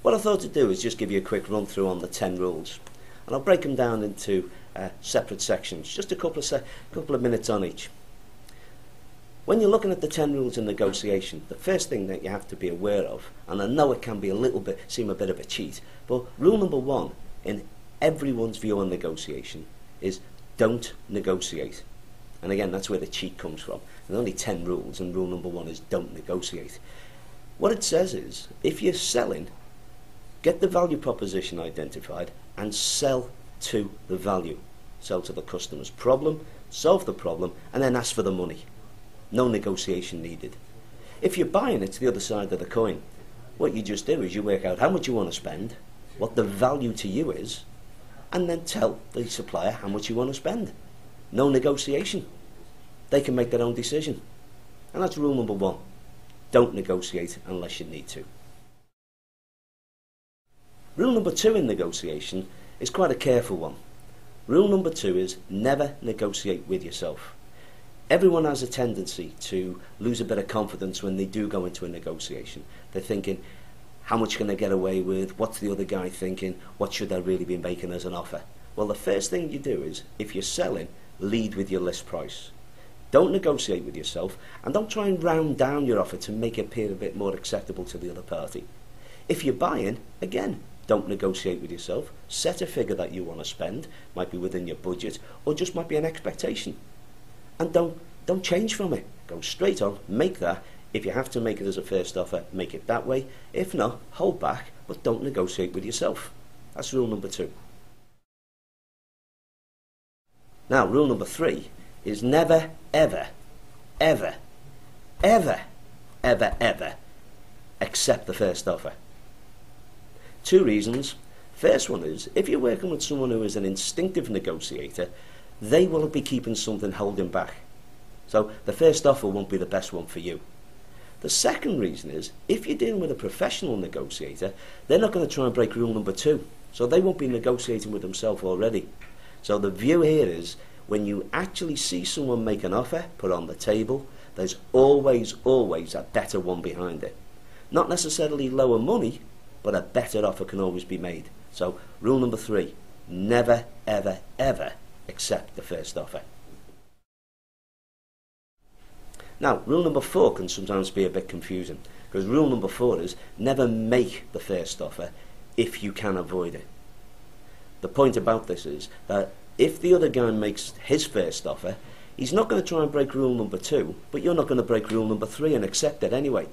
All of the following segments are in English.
What I thought to do is just give you a quick run through on the 10 rules, and I'll break them down into separate sections, just a couple of minutes on each. When you're looking at the 10 rules in negotiation, the first thing that you have to be aware of, and I know it can be seem a bit of a cheat, but rule number 1 in everyone's view on negotiation is don't negotiate. And again, that's where the cheat comes from. There's only 10 rules, and rule number 1 is don't negotiate. What it says is, if you're selling, get the value proposition identified and sell to the value. Sell to the customer's problem, solve the problem, and then ask for the money. No negotiation needed. If you're buying, it's the other side of the coin. What you just do is you work out how much you want to spend, what the value to you is, and then tell the supplier how much you want to spend. No negotiation. They can make their own decision. And that's rule number 1. Don't negotiate unless you need to. Rule number 2 in negotiation is quite a careful one. Rule number 2 is never negotiate with yourself. Everyone has a tendency to lose a bit of confidence when they do go into a negotiation. They're thinking, how much can I get away with? What's the other guy thinking? What should I really be making as an offer? Well, the first thing you do is, if you're selling, lead with your list price. Don't negotiate with yourself, and don't try and round down your offer to make it appear a bit more acceptable to the other party. If you're buying, again, don't negotiate with yourself. Set a figure that you want to spend, might be within your budget, or just might be an expectation. And don't change from it. Go straight on, make that. If you have to make it as a first offer, make it that way. If not, hold back, but don't negotiate with yourself. That's rule number 2. Now, rule number 3 is never, ever, ever, ever, ever, ever accept the first offer. 2 reasons. First one is, if you're working with someone who is an instinctive negotiator, they will be keeping something holding back. So the first offer won't be the best one for you. The second reason is, if you're dealing with a professional negotiator, they're not going to try and break rule number 2. So they won't be negotiating with themselves already. So the view here is, when you actually see someone make an offer put on the table, there's always a better one behind it. Not necessarily lower money, but a better offer can always be made. So rule number 3, never, ever, ever accept the first offer. Now, rule number 4 can sometimes be a bit confusing, because rule number 4 is never make the first offer if you can avoid it. The point about this is that if the other guy makes his first offer, he's not going to try and break rule number 2, but you're not going to break rule number 3 and accept it anyway.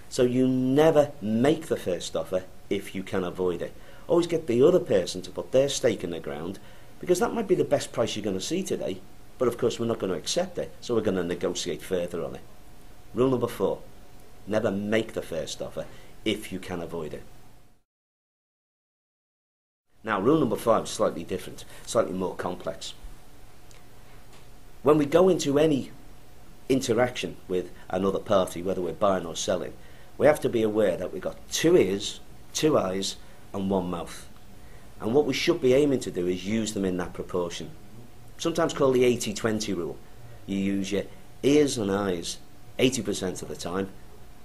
So you never make the first offer if you can avoid it. Always get the other person to put their stake in the ground, because that might be the best price you're going to see today, but of course we're not going to accept it, so we're going to negotiate further on it. Rule number 4, never make the first offer if you can avoid it. Now, rule number 5 is slightly different, slightly more complex. When we go into any interaction with another party, whether we're buying or selling, we have to be aware that we've got 2 ears, 2 eyes, and 1 mouth. And what we should be aiming to do is use them in that proportion. Sometimes called the 80-20 rule. You use your ears and eyes 80% of the time,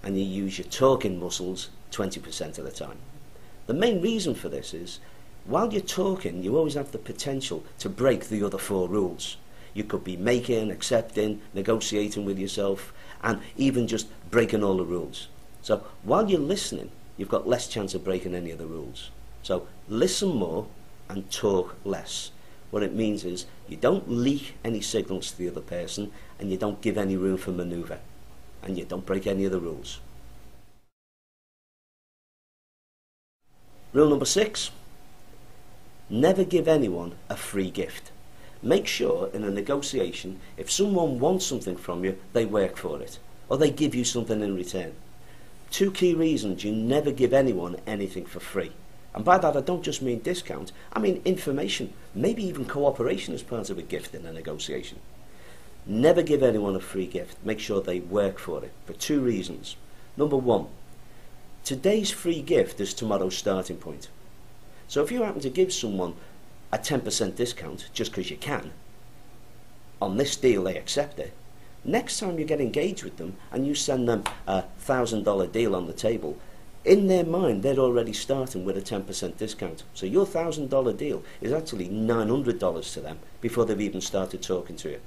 and you use your talking muscles 20% of the time. The main reason for this is, while you're talking, you always have the potential to break the other 4 rules. You could be making, accepting, negotiating with yourself, and even just breaking all the rules. So while you're listening, you've got less chance of breaking any of the rules. So listen more and talk less. What it means is, you don't leak any signals to the other person, and you don't give any room for manoeuvre, and you don't break any of the rules. Rule number 6, never give anyone a free gift. Make sure in a negotiation, if someone wants something from you, they work for it, or they give you something in return. 2 key reasons you never give anyone anything for free. And by that I don't just mean discount, I mean information, maybe even cooperation as part of a gift in a negotiation. Never give anyone a free gift. Make sure they work for it, for 2 reasons. Number 1, today's free gift is tomorrow's starting point. So if you happen to give someone a 10% discount just because you can, on this deal they accept it. Next time you get engaged with them and you send them a $1,000 deal on the table, In their mind, they're already starting with a 10% discount. So your $1,000 deal is actually $900 to them before they've even started talking to you.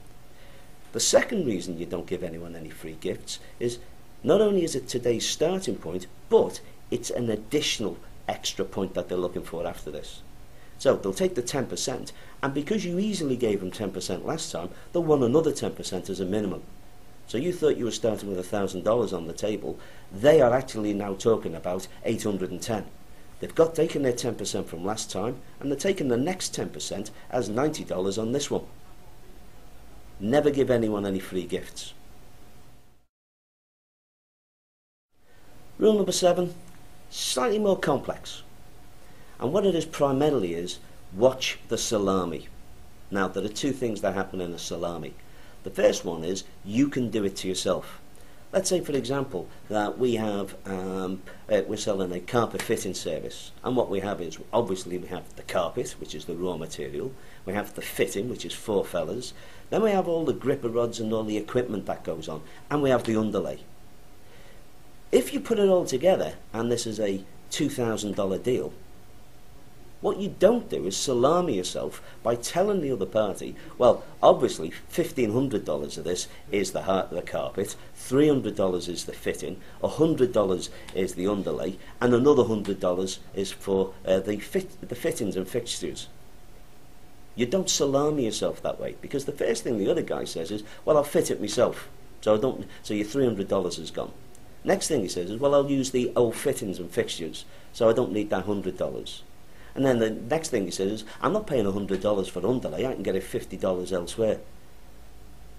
The second reason you don't give anyone any free gifts is not only is it today's starting point, but it's an additional extra point that they're looking for after this. So they'll take the 10%, and because you easily gave them 10% last time, they'll want another 10% as a minimum. So you thought you were starting with $1,000 on the table. They are actually now talking about $810. They've taken their 10% from last time, and they're taking the next 10% as $90 on this one. Never give anyone any free gifts. Rule number 7, slightly more complex. And what it is primarily is, watch the salami. Now, there are two things that happen in a salami. The first one is, you can do it to yourself. Let's say, for example, that we have, we're selling a carpet fitting service. And what we have is, obviously we have the carpet, which is the raw material. We have the fitting, which is 4 fellas. Then we have all the gripper rods and all the equipment that goes on. And we have the underlay. If you put it all together, and this is a $2,000 deal, what you don't do is salami yourself by telling the other party, well, obviously $1,500 of this is the carpet, $300 is the fitting, $100 is the underlay, and another $100 is for the fittings and fixtures. You don't salami yourself that way, because the first thing the other guy says is, well, I'll fit it myself, so your $300 is gone. Next thing he says is, well, I'll use the old fittings and fixtures, so I don't need that $100. And then the next thing he says is, I'm not paying $100 for underlay, I can get it $50 elsewhere.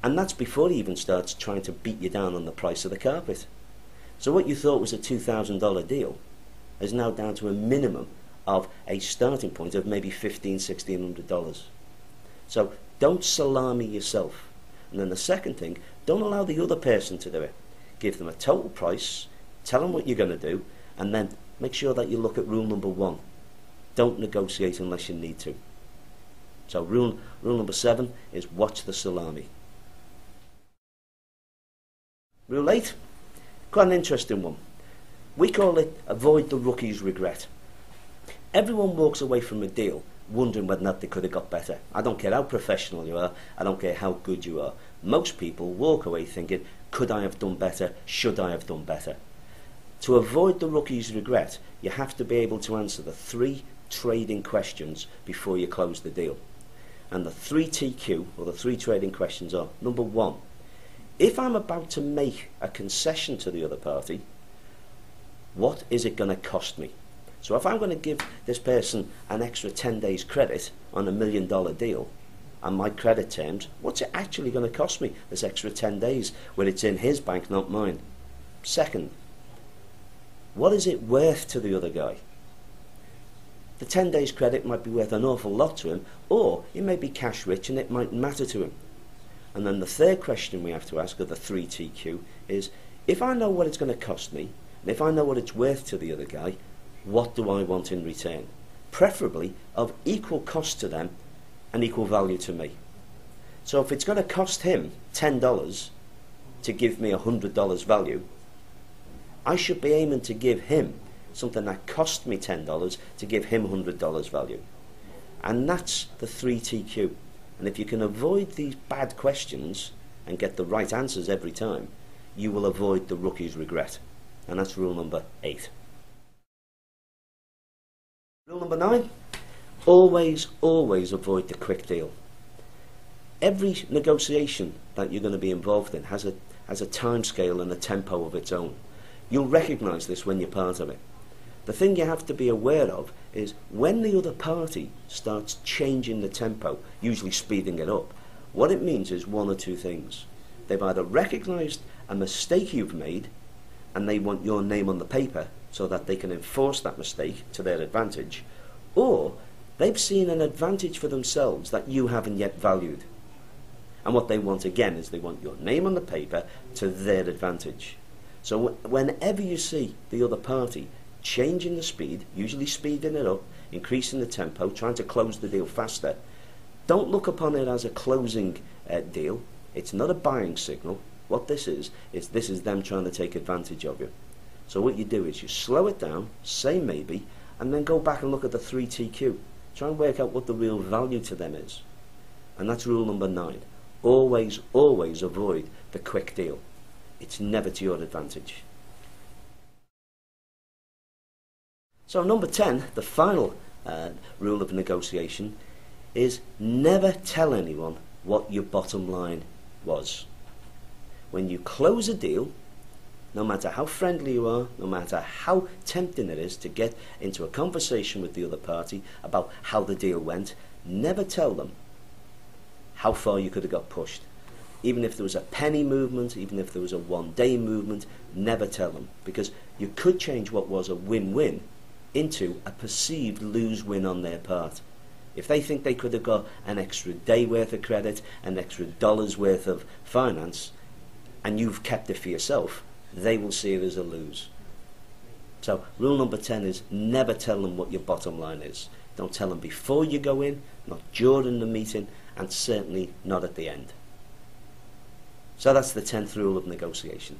And that's before he even starts trying to beat you down on the price of the carpet. So what you thought was a $2,000 deal is now down to a minimum of a starting point of maybe $1,500, $1,600. So don't salami yourself. And then the second thing, don't allow the other person to do it. Give them a total price, tell them what you're going to do, and then make sure that you look at rule number 1. Don't negotiate unless you need to. So rule number 7 is watch the salami. Rule 8, quite an interesting one. We call it avoid the rookie's regret. Everyone walks away from a deal wondering whether or not they could have got better. I don't care how professional you are, I don't care how good you are. Most people walk away thinking, could I have done better? Should I have done better? To avoid the rookie's regret, you have to be able to answer the 3 trading questions before you close the deal. And the 3 TQ, or the 3 trading questions are, number 1, if I'm about to make a concession to the other party, what is it going to cost me? So if I'm going to give this person an extra 10 days credit on $1 million deal, and my credit terms, what's it actually going to cost me this extra 10 days where it's in his bank, not mine? Second, what is it worth to the other guy? The 10 days credit might be worth an awful lot to him, or he may be cash rich and it might matter to him. And then the third question we have to ask of the 3 TQ is, if I know what it's going to cost me, and if I know what it's worth to the other guy, what do I want in return? Preferably of equal cost to them and equal value to me. So if it's going to cost him $10 to give me $100 value, I should be aiming to give him something that cost me $10 to give him $100 value. And that's the 3 TQ. And if you can avoid these bad questions and get the right answers every time, you will avoid the rookie's regret. And that's rule number 8. Rule number 9, always avoid the quick deal. Every negotiation that you're going to be involved in has a time scale and a tempo of its own. You'll recognise this when you're part of it. The thing you have to be aware of is when the other party starts changing the tempo, usually speeding it up, what it means is one or two things. They've either recognised a mistake you've made and they want your name on the paper so that they can enforce that mistake to their advantage, or they've seen an advantage for themselves that you haven't yet valued. And what they want again is they want your name on the paper to their advantage. So whenever you see the other party changing the speed, usually speeding it up, increasing the tempo, trying to close the deal faster, don't look upon it as a closing deal. It's not a buying signal. What this is them trying to take advantage of you. So what you do is you slow it down, say maybe, and then go back and look at the 3TQ. Try and work out what the real value to them is. And that's rule number 9. Always, always avoid the quick deal. It's never to your advantage. So number 10, the final rule of negotiation, is never tell anyone what your bottom line was. When you close a deal, no matter how friendly you are, no matter how tempting it is to get into a conversation with the other party about how the deal went, never tell them how far you could have got pushed. Even if there was a penny movement, even if there was a one-day movement, never tell them, because you could change what was a win-win into a perceived lose-win on their part. If they think they could have got an extra day worth of credit, an extra dollar's worth of finance, and you've kept it for yourself, they will see it as a lose. So rule number 10 is never tell them what your bottom line is. Don't tell them before you go in, not during the meeting, and certainly not at the end. So that's the 10th rule of negotiation.